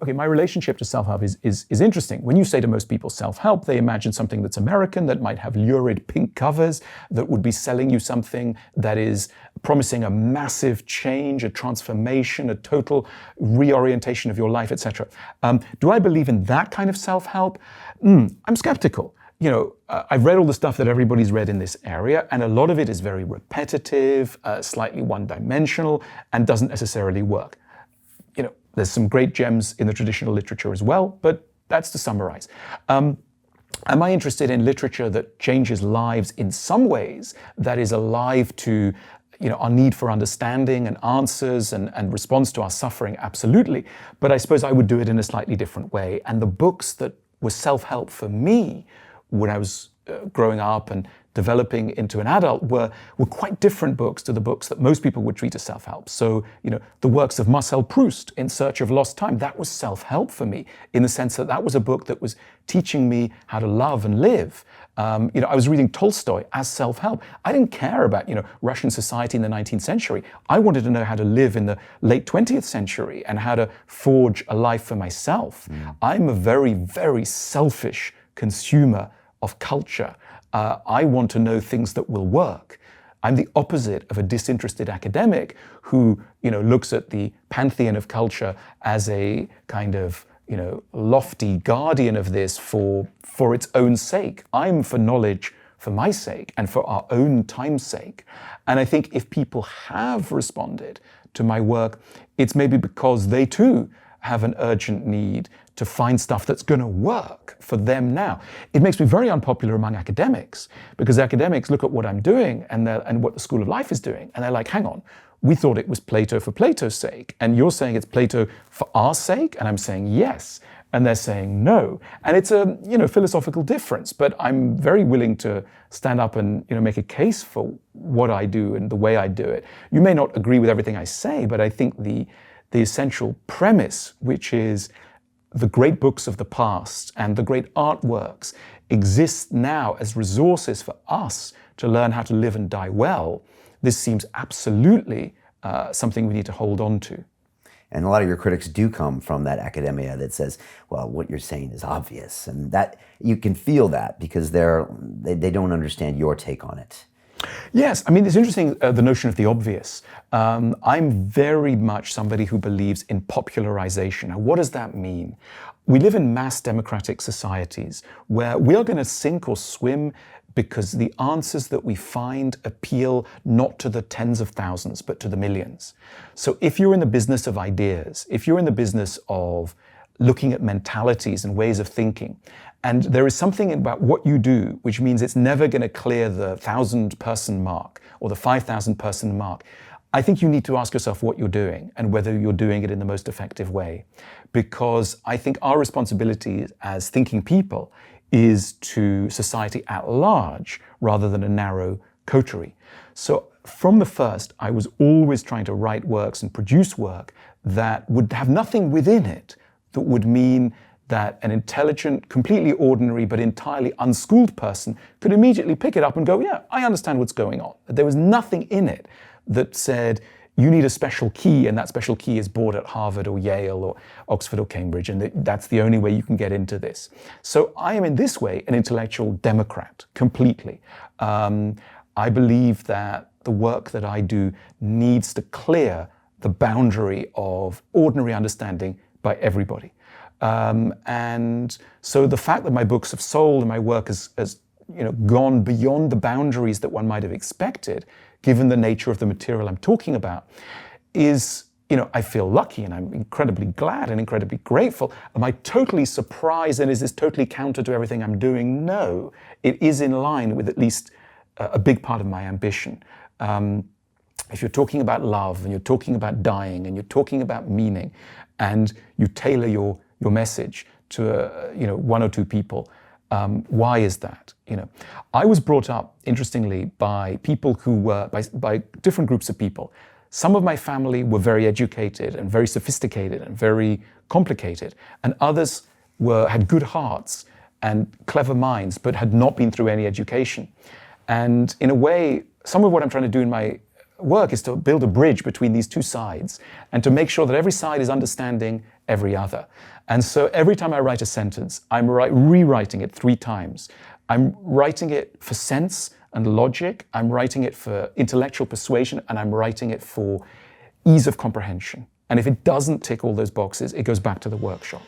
Okay, my relationship to self-help is interesting. When you say to most people self-help, they imagine something that's American, that might have lurid pink covers, that would be selling you something that is promising a massive change, a transformation, a total reorientation of your life, etc. Do I believe in that kind of self-help? I'm skeptical. I've read all the stuff that everybody's read in this area, and a lot of it is very repetitive, slightly one-dimensional, and doesn't necessarily work. There's some great gems in the traditional literature as well, but that's to summarize. Am I interested in literature that changes lives in some ways, that is alive to our need for understanding and answers and response to our suffering? Absolutely. But I suppose I would do it in a slightly different way. And the books that were self-help for me when I was growing up and developing into an adult were quite different books to the books that most people would treat as self-help. So, the works of Marcel Proust, In Search of Lost Time, that was self-help for me in the sense that that was a book that was teaching me how to love and live. I was reading Tolstoy as self-help. I didn't care about, Russian society in the 19th century. I wanted to know how to live in the late 20th century and how to forge a life for myself. I'm a very, very selfish consumer of culture. I want to know things that will work. I'm the opposite of a disinterested academic who, looks at the pantheon of culture as a kind of, lofty guardian of this for its own sake. I'm for knowledge for my sake and for our own time's sake. And I think if people have responded to my work, it's maybe because they too have an urgent need to find stuff that's going to work for them now. It makes me very unpopular among academics because academics look at what I'm doing and what the School of Life is doing, and they're like, hang on, we thought it was Plato for Plato's sake, and you're saying it's Plato for our sake? And I'm saying yes, and they're saying no. And it's a philosophical difference, but I'm very willing to stand up and make a case for what I do and the way I do it. You may not agree with everything I say, but I think the essential premise, which is the great books of the past and the great artworks exist now as resources for us to learn how to live and die well, this seems absolutely something we need to hold on to. And a lot of your critics do come from that academia that says, well, what you're saying is obvious. And that you can feel that because they don't understand your take on it. Yes, I mean, it's interesting, the notion of the obvious. I'm very much somebody who believes in popularization. Now, what does that mean? We live in mass democratic societies where we are going to sink or swim because the answers that we find appeal not to the tens of thousands, but to the millions. So if you're in the business of ideas, if you're in the business of looking at mentalities and ways of thinking, and there is something about what you do, which means it's never going to clear the 1,000-person mark or the 5,000-person mark, I think you need to ask yourself what you're doing and whether you're doing it in the most effective way. Because I think our responsibility as thinking people is to society at large rather than a narrow coterie. So from the first, I was always trying to write works and produce work that would have nothing within it that would mean that an intelligent, completely ordinary, but entirely unschooled person could immediately pick it up and go, yeah, I understand what's going on. There was nothing in it that said, you need a special key, and that special key is bought at Harvard or Yale or Oxford or Cambridge, and that's the only way you can get into this. So I am in this way an intellectual democrat, completely. I believe that the work that I do needs to clear the boundary of ordinary understanding by everybody. And so the fact that my books have sold and my work has gone beyond the boundaries that one might have expected, given the nature of the material I'm talking about, is, I feel lucky and I'm incredibly glad and incredibly grateful. Am I totally surprised and is this totally counter to everything I'm doing? No, it is in line with at least a big part of my ambition. If you're talking about love and you're talking about dying and you're talking about meaning and you tailor your message to one or two people, why is that? I was brought up, interestingly, by people who were, by different groups of people. Some of my family were very educated and very sophisticated and very complicated, and others had good hearts and clever minds, but had not been through any education. And in a way, some of what I'm trying to do in my work is to build a bridge between these two sides and to make sure that every side is understanding every other. And so every time I write a sentence, I'm rewriting it 3 times. I'm writing it for sense and logic, I'm writing it for intellectual persuasion, and I'm writing it for ease of comprehension. And if it doesn't tick all those boxes, it goes back to the workshop.